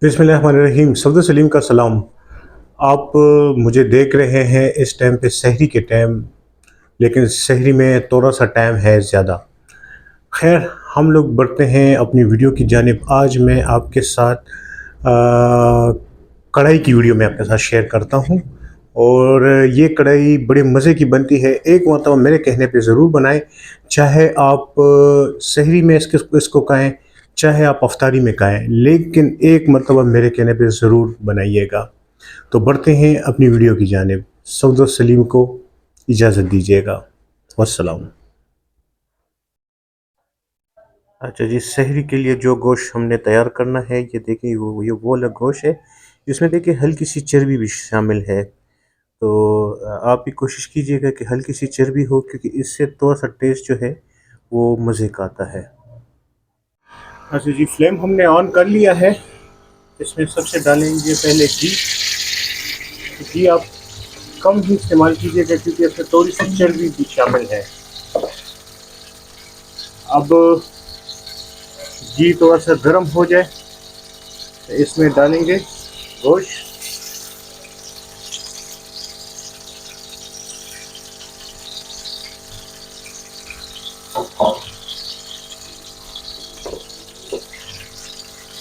बिस्मिल्लाहिर्रहमानिर्रहीम। सफ़दर सलीम का सलाम। आप मुझे देख रहे हैं इस टाइम पे सहरी के टाइम, लेकिन सहरी में थोड़ा-सा टाइम है ज़्यादा। ख़ैर, हम लोग बढ़ते हैं अपनी वीडियो की जानिब। आज मैं आपके साथ कढ़ाई की वीडियो मैं आपके साथ शेयर करता हूँ और ये कढ़ाई बड़े मज़े की बनती है। एक मरतबा मेरे कहने पे ज़रूर बनाएँ, चाहे आप सहरी में इसको खाएँ, चाहे आप अफ्तारी में खाएँ, लेकिन एक मरतबा मेरे कहने पे ज़रूर बनाइएगा। तो बढ़ते हैं अपनी वीडियो की जानिब। सफ़दर सलीम को इजाज़त दीजिएगा। वस्सलाम। अच्छा जी, सहरी के लिए जो गोश्त हमने तैयार करना है, ये देखिए वो वाला गोश्त है। इसमें देखिए हल्की सी चर्बी भी शामिल है। तो आप भी कोशिश कीजिएगा कि हल्की सी चर्बी हो, क्योंकि इससे थोड़ा-सा टेस्ट जो है वो मज़े का आता है। अच्छा जी, फ्लेम हमने ऑन कर लिया है। इसमें सबसे डालेंगे पहले घी। घी आप कम ही इस्तेमाल कीजिएगा, क्योंकि इसमें थोड़ी सी चर्बी भी शामिल है। अब घी थोड़ा सा गर्म हो जाए तो इसमें डालेंगे गोश्त।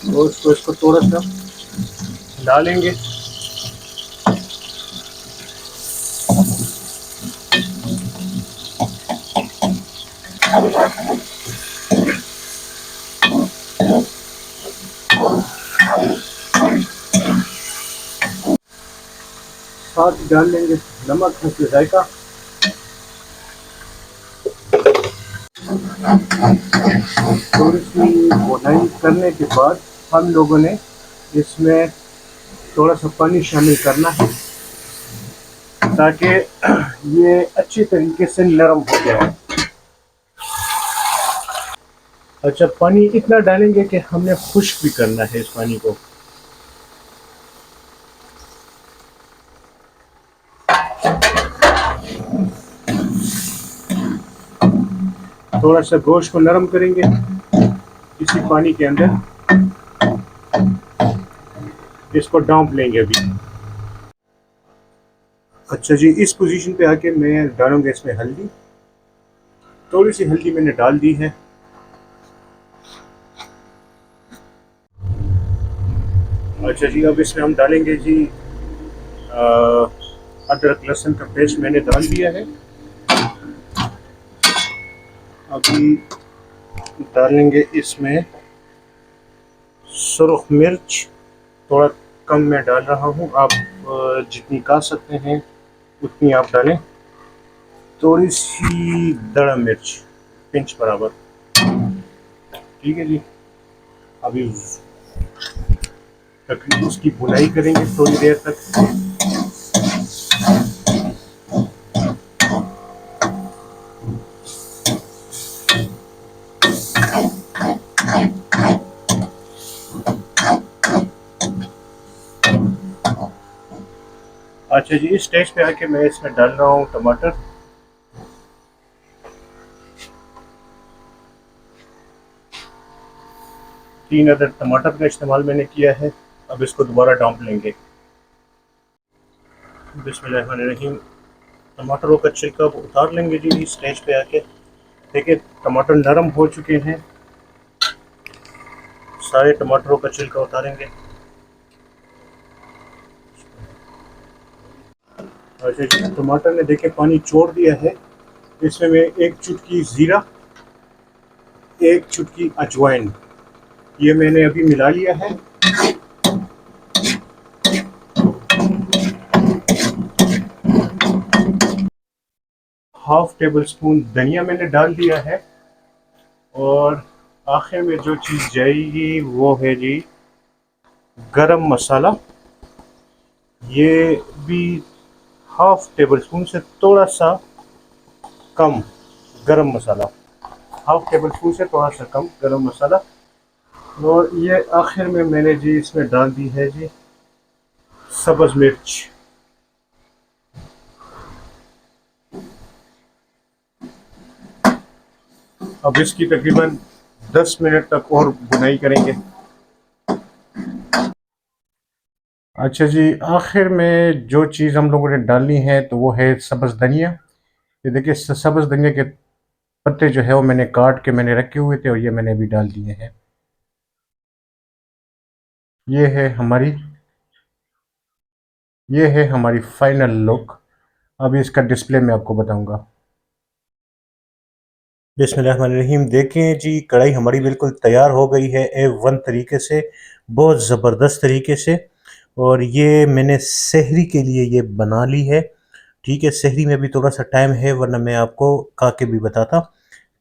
गोश्त को इसको थोड़ा सा डालेंगे। साथ ही डाल देंगे नमक, हल्दी, जायका। थोड़ी सी भुनाई करने के बाद हम लोगों ने इसमें थोड़ा सा पानी शामिल करना है, ताकि ये अच्छी तरीके से नरम हो जाए। अच्छा, पानी इतना डालेंगे कि हमने खुश्क भी करना है इस पानी को। थोड़ा सा गोश्त को नरम करेंगे इसी पानी के अंदर। इसको डांप लेंगे अभी। अच्छा जी, इस पोजीशन पे आके मैं डालूंगा इसमें हल्दी। थोड़ी सी हल्दी मैंने डाल दी है। अच्छा जी, अब इसमें हम डालेंगे जी अदरक लहसुन का पेस्ट मैंने डाल दिया है। अभी डालेंगे इसमें सुरख मिर्च। थोड़ा कम मैं डाल रहा हूँ, आप जितनी खा सकते हैं उतनी आप डालें। थोड़ी सी दड़ा मिर्च, पिंच बराबर। ठीक है जी। अभी तकरीबन उसकी भुनाई करेंगे थोड़ी देर तक। अच्छा जी, इस स्टेज पे आके मैं इसमें डाल रहा हूँ टमाटर। 3 अदद टमाटर का इस्तेमाल मैंने किया है। अब इसको दोबारा डांप लेंगे। बिस्मिल्लाहिर्रहमानिर्रहीम। टमाटरों का छिलका उतार लेंगे जी इस स्टेज पे आके। देखिए टमाटर नरम हो चुके हैं। सारे टमाटरों का छिलका उतारेंगे। अच्छा जी, टमाटर ने देखिए पानी छोड़ दिया है। इसमें मैं एक चुटकी ज़ीरा, एक चुटकी अजवाइन, ये मैंने अभी मिला लिया है। हाफ टेबल स्पून धनिया मैंने डाल दिया है। और आखिर में जो चीज़ जाएगी वो है जी गरम मसाला। ये भी हाफ टेबल स्पून से थोड़ा सा कम गरम मसाला। हाफ टेबल स्पून से थोड़ा सा कम गरम मसाला। और ये आखिर में मैंने जी इसमें डाल दी है जी सब्ज़ मिर्च। अब इसकी तकरीबन 10 मिनट तक और बुनाई करेंगे। अच्छा जी, आखिर में जो चीज़ हम लोगों ने डालनी है तो वो है सब्ज़ धनिया। ये देखिए सब्ज़ धनिया के पत्ते जो है वो मैंने काट के मैंने रखे हुए थे और ये मैंने अभी डाल दिए हैं। ये है हमारी ये है हमारी फाइनल लुक। अभी इसका डिस्प्ले मैं आपको बताऊंगा। बिस्मिल्लाहिर्रहमानिर्रहीम, देखें जी, कढ़ाई हमारी बिल्कुल तैयार हो गई है A1 तरीके से, बहुत ज़बरदस्त तरीके से। और ये मैंने सहरी के लिए ये बना ली है। ठीक है, सहरी में भी थोड़ा सा टाइम है, वरना मैं आपको खा के भी बताता।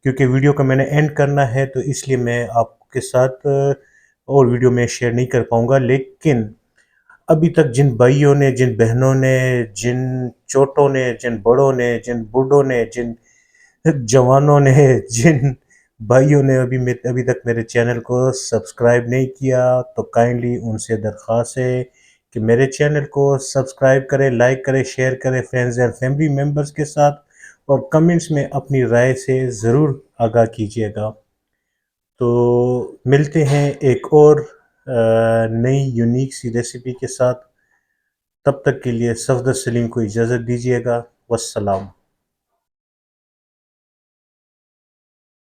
क्योंकि वीडियो का मैंने एंड करना है तो इसलिए मैं आपके साथ और वीडियो में शेयर नहीं कर पाऊंगा। लेकिन अभी तक जिन भाइयों ने, जिन बहनों ने, जिन छोटों ने, जिन बड़ों ने, जिन बूढ़ों ने, जिन जवानों ने, जिन भाइयों ने अभी तक मेरे चैनल को सब्सक्राइब नहीं किया, तो काइंडली उनसे दरख्वास्त है कि मेरे चैनल को सब्सक्राइब करें, लाइक करें, शेयर करें फ्रेंड्स एंड फैमिली मेम्बर्स के साथ, और कमेंट्स में अपनी राय से ज़रूर आगाह कीजिएगा। तो मिलते हैं एक और नई यूनिक सी रेसिपी के साथ। तब तक के लिए सफदर सलीम को इजाज़त दीजिएगा। वस्सलाम।